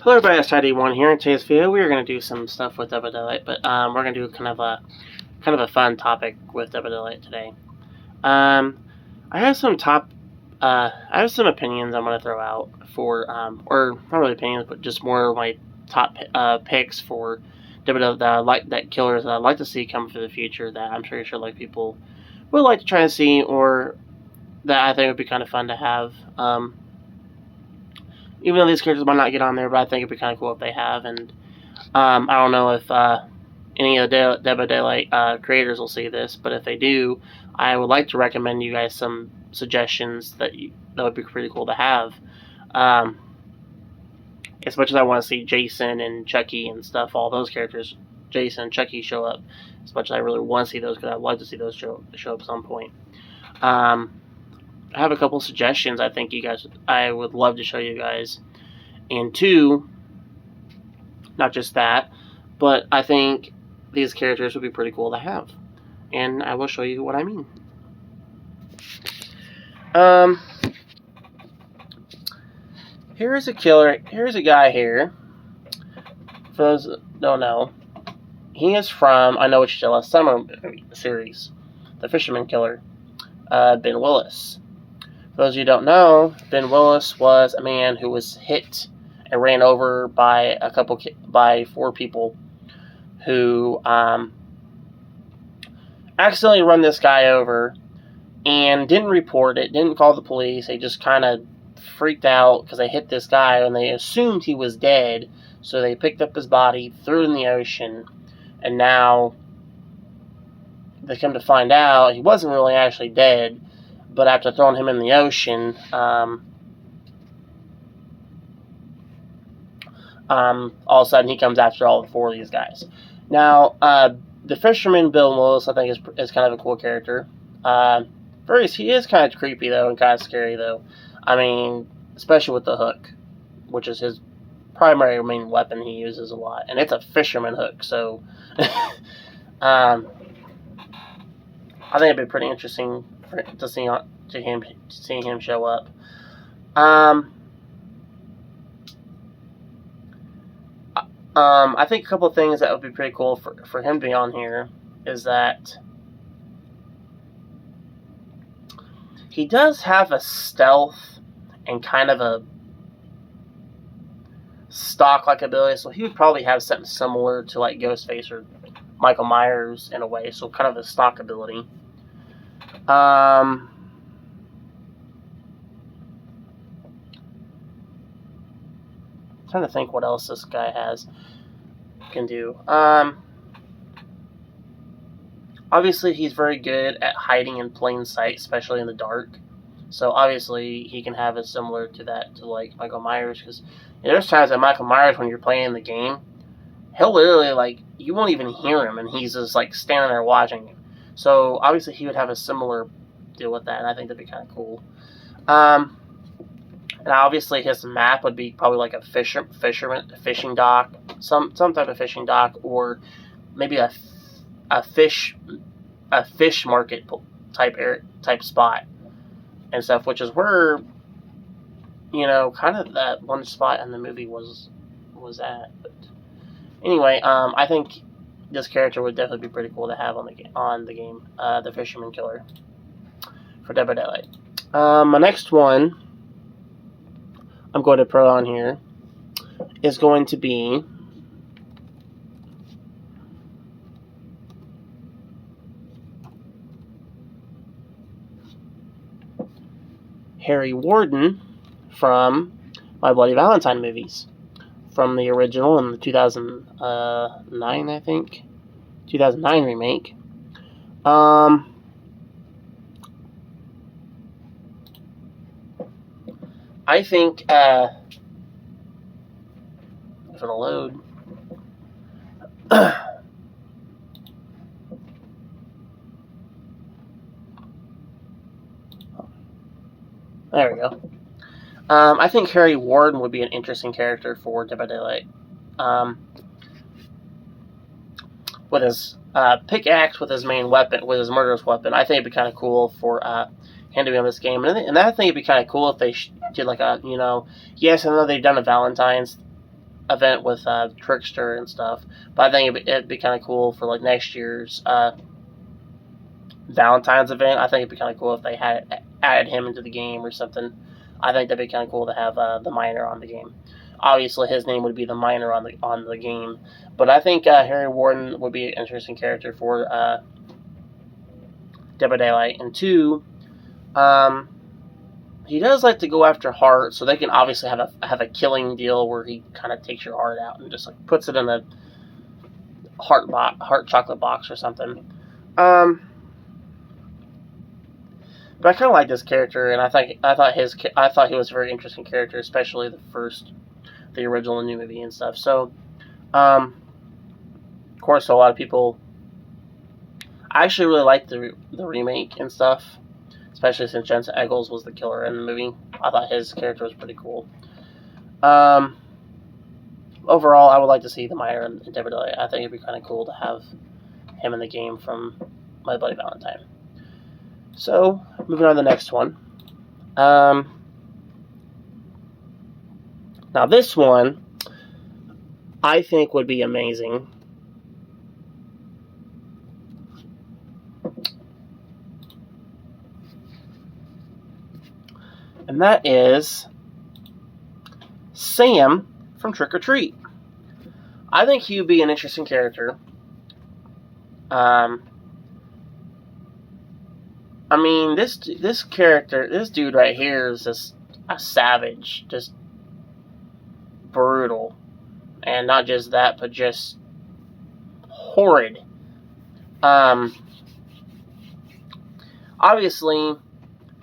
Hello everybody, it's Tidy1 here. In today's video, we are going to do some stuff with Dead by Daylight, but we're going to do kind of a fun topic with Dead by Daylight today. I have some opinions I'm going to throw out for, or not really opinions, but just more of my top picks for Dead by Daylight that killers that I'd like to see come for the future that I'm sure like people would like to try to see, or that I think would be kind of fun to have. Even though these characters might not get on there, but I think it'd be kind of cool if they have. And I don't know if any of the Dead by Daylight creators will see this, but if they do, I would like to recommend you guys some suggestions that would be pretty cool to have. As much as I want to see Jason and Chucky and stuff, all those characters, Jason and Chucky, show up, as much as I really want to see those, because I'd like to see those show up at some point. I have a couple suggestions I would love to show you guys. And two, not just that, but I think these characters would be pretty cool to have. And I will show you what I mean. Here's a guy here. For those that don't know, he is from I Know What You Did Last Summer series, the Fisherman Killer, Ben Willis. For those of you who don't know, Ben Willis was a man who was hit and ran over by four people who accidentally run this guy over and didn't report it, didn't call the police. They just kind of freaked out because they hit this guy and they assumed he was dead. So they picked up his body, threw it in the ocean, and now they come to find out he wasn't really actually dead. But after throwing him in the ocean, all of a sudden he comes after all four of these guys. Now, the fisherman, Bill Willis, I think is kind of a cool character. He is kind of creepy, though, and kind of scary, though. I mean, especially with the hook, which is his primary main weapon he uses a lot. And it's a fisherman hook, so I think it'd be pretty interesting to see him show up. I think a couple of things that would be pretty cool for him to be on here is that he does have a stealth and kind of a stock-like ability, so he would probably have something similar to like Ghostface or Michael Myers in a way, so kind of a stock ability. Trying to think what else this guy can do. Obviously he's very good at hiding in plain sight, especially in the dark. So obviously he can have it similar to that to like Michael Myers, because there's times that Michael Myers, when you're playing the game, he'll literally you won't even hear him, and he's just standing there watching you. So obviously he would have a similar deal with that, and I think that'd be kind of cool. And obviously his map would be probably like a fishing dock, some type of fishing dock, or maybe a fish market type spot and stuff, which is where kind of that one spot in the movie was at. But anyway, I think this character would definitely be pretty cool to have on the game, the Fisherman Killer for Dead by Daylight. My next one I'm going to put on here is going to be Harry Warden from My Bloody Valentine movies, from the original and the 2009, I think, 2009 remake. I think if it'll load. There we go. I think Harry Warden would be an interesting character for Dead by Daylight. With his pickaxe, with his main weapon, with his murderous weapon, I think it'd be kind of cool for him to be on this game. And I think it'd be kind of cool if they did like a, yes, I know they've done a Valentine's event with Trickster and stuff. But I think it'd be kind of cool for like next year's Valentine's event. I think it'd be kind of cool if they had added him into the game or something. I think that'd be kind of cool to have the miner on the game. Obviously, his name would be the miner on the game, but I think Harry Warden would be an interesting character for Dead by Daylight. And two, he does like to go after heart, so they can obviously have a killing deal where he kind of takes your heart out and just like puts it in a heart chocolate box or something. But I kind of like this character, and I thought he was a very interesting character, especially the original and new movie and stuff. So, of course, a lot of people. I actually really liked the remake and stuff, especially since Jensen Ackles was the killer in the movie. I thought his character was pretty cool. Overall, I would like to see the miner in Dead by Daylight. I think it'd be kind of cool to have him in the game from My Bloody Valentine. So, moving on to the next one. Now, this one, I think would be amazing. And that is Sam from Trick or Treat. I think he would be an interesting character. I mean, this dude right here is just a savage, just brutal, and not just that, but just horrid. Obviously,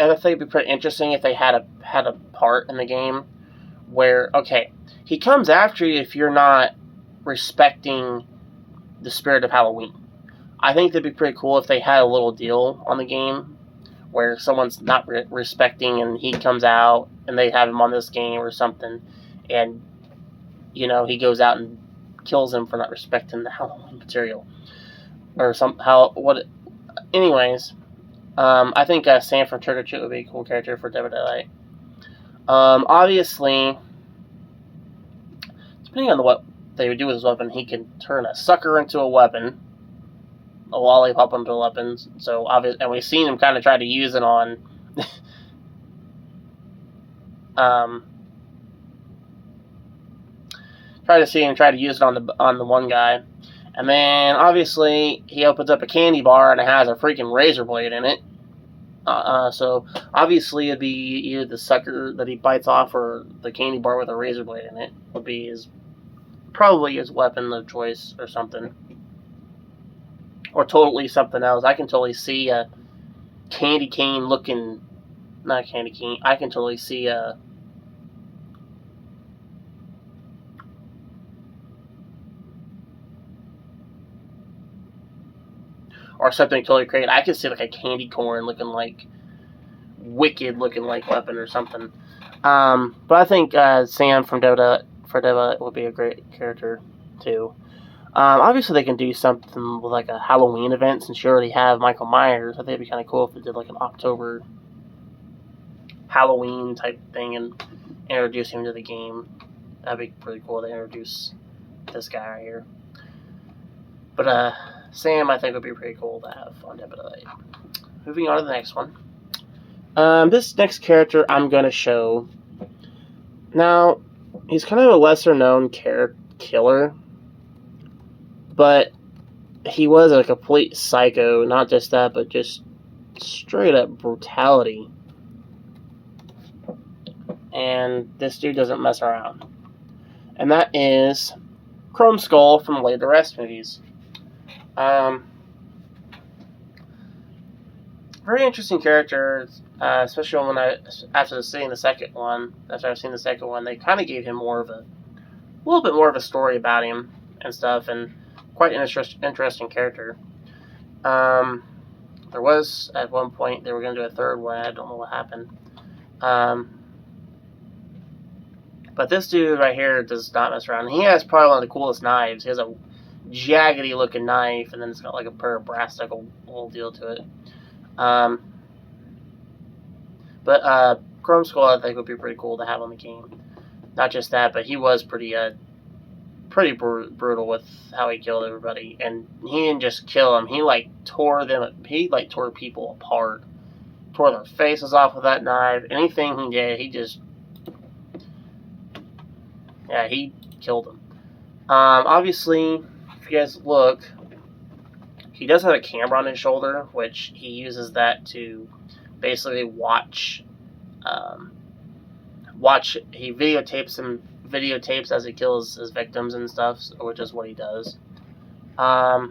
and I think it'd be pretty interesting if they had a part in the game where, okay, he comes after you if you're not respecting the spirit of Halloween. I think that'd be pretty cool if they had a little deal on the game where someone's not respecting and he comes out and they have him on this game or something, and he goes out and kills him for not respecting the Halloween material or anyways. I think Sam from Trick or Treat would be a cool character for Dead by Daylight. Obviously, depending on what they would do with his weapon, he can turn a sucker into a weapon, a lollipop into a weapon. So obviously, and we've seen him kind of try to use it on. Try to use it on the one guy, and then obviously he opens up a candy bar and it has a freaking razor blade in it. So obviously it'd be either the sucker that he bites off or the candy bar with a razor blade in it would be probably his weapon of choice or something, or totally something else. I can totally see a candy cane looking, not candy cane. I can totally see a. Or something totally crazy. I could see like a candy corn looking like, wicked looking like weapon or something. But I think Sam from Dead by Daylight would be a great character too. Obviously they can do something with like a Halloween event since you already have Michael Myers. I think it'd be kind of cool if they did like an October Halloween type thing and introduce him to the game. That'd be pretty cool to introduce this guy right here. But Sam, I think, would be pretty cool to have on Dead by Daylight. Moving on to the next one. This next character I'm going to show. Now, he's kind of a lesser-known killer, but he was a complete psycho. Not just that, but just straight-up brutality. And this dude doesn't mess around. And that is Chrome Skull from the Lay the Rest movies. Very interesting character, especially after seeing the second one, they kind of gave him a little bit more of a story about him and stuff, and quite an interesting character. There was, at one point, they were going to do a third one. I don't know what happened. But this dude right here does not mess around. He has probably one of the coolest knives. He has a jaggedy looking knife, and then it's got like a pair of brass knuckle whole deal to it. But Chrome Skull I think would be pretty cool to have on the game. Not just that, but he was pretty pretty brutal with how he killed everybody, and he didn't just kill them. He like tore them. He like tore people apart, tore their faces off with that knife. Anything he did, he just he killed them. Obviously, if you guys look, he does have a camera on his shoulder, which he uses that to basically watch. He videotapes as he kills his victims and stuff, which is what he does. I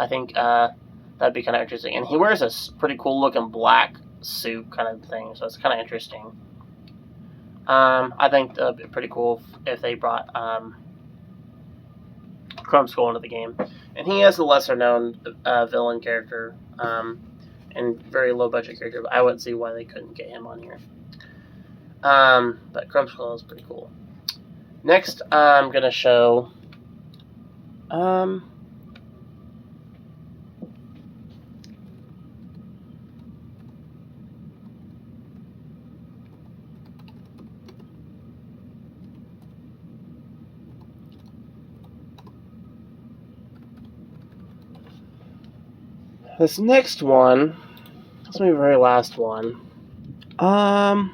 think that'd be kind of interesting. And he wears a pretty cool looking black suit kind of thing, so it's kind of interesting. I think that'd be pretty cool if they brought Crumb Skull into the game. And he has a lesser known villain character. And very low budget character, but I wouldn't see why they couldn't get him on here. But Crumb Skull is pretty cool. Next, I'm gonna show. This next one. This will be the very last one. And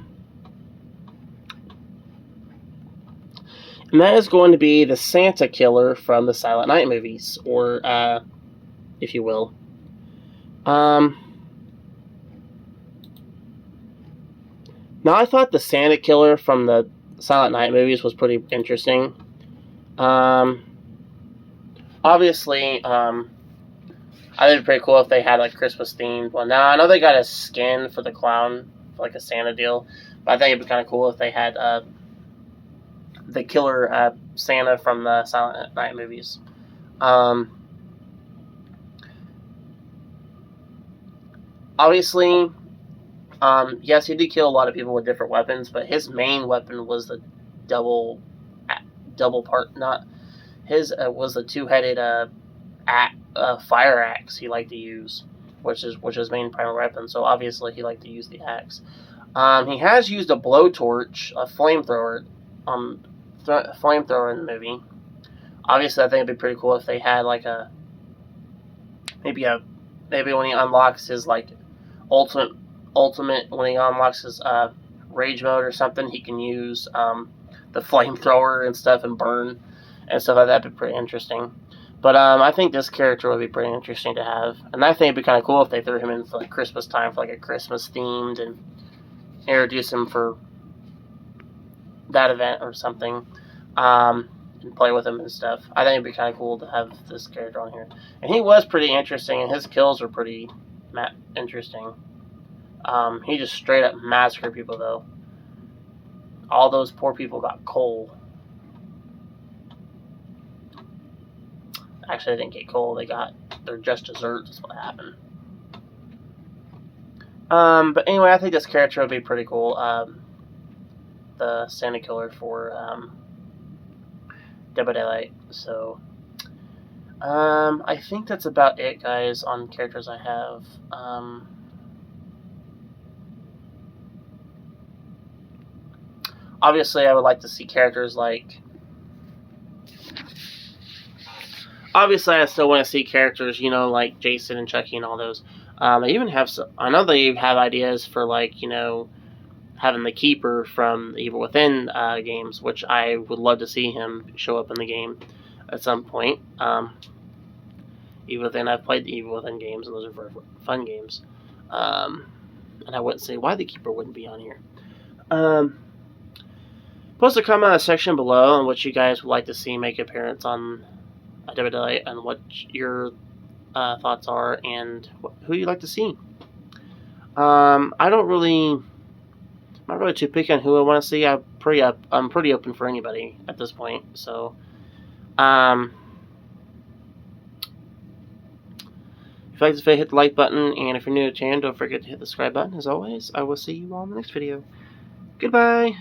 that is going to be the Santa Killer from the Silent Night movies, or, if you will. Now, I thought the Santa Killer from the Silent Night movies was pretty interesting. Obviously, I think it'd be pretty cool if they had like Christmas themed one. Now I know they got a skin for the clown, for like a Santa deal, but I think it'd be kind of cool if they had the killer Santa from the Silent Night movies. Obviously, yes, he did kill a lot of people with different weapons, but his main weapon was the double part. Not his was the two-headed fire axe he liked to use, which is his main primary weapon. So obviously he liked to use the axe. He has used a blowtorch, a flamethrower, in the movie. Obviously, I think it'd be pretty cool if they had like maybe when he unlocks his like ultimate when he unlocks his rage mode or something, he can use the flamethrower and stuff and burn and stuff like that. That'd be pretty interesting. But I think this character would be pretty interesting to have. And I think it'd be kind of cool if they threw him in for like Christmas time, for like a Christmas themed, and introduce him for that event or something. And play with him and stuff. I think it'd be kind of cool to have this character on here. And he was pretty interesting, and his kills were pretty interesting. He just straight up massacred people, though. All those poor people got coal. Actually, they didn't get coal. They're just desserts. That's what happened. But anyway, I think this character would be pretty cool. The Santa Killer for Dead by Daylight. So, I think that's about it, guys, on characters I have. Obviously, I would like to see characters like... Obviously, I still want to see characters, like Jason and Chucky and all those. They even have I know they have ideas for, like, having the Keeper from the Evil Within games, which I would love to see him show up in the game at some point. Evil Within, I've played the Evil Within games, and those are very fun games. And I wouldn't say why the Keeper wouldn't be on here. Post a comment section below on what you guys would like to see make appearance on Dead by Daylight, and what your thoughts are, and who you'd like to see. I'm not really too picky on who I want to see. I'm pretty open for anybody at this point. So, if you like this video, hit the like button, and if you're new to the channel, don't forget to hit the subscribe button. As always, I will see you all in the next video. Goodbye.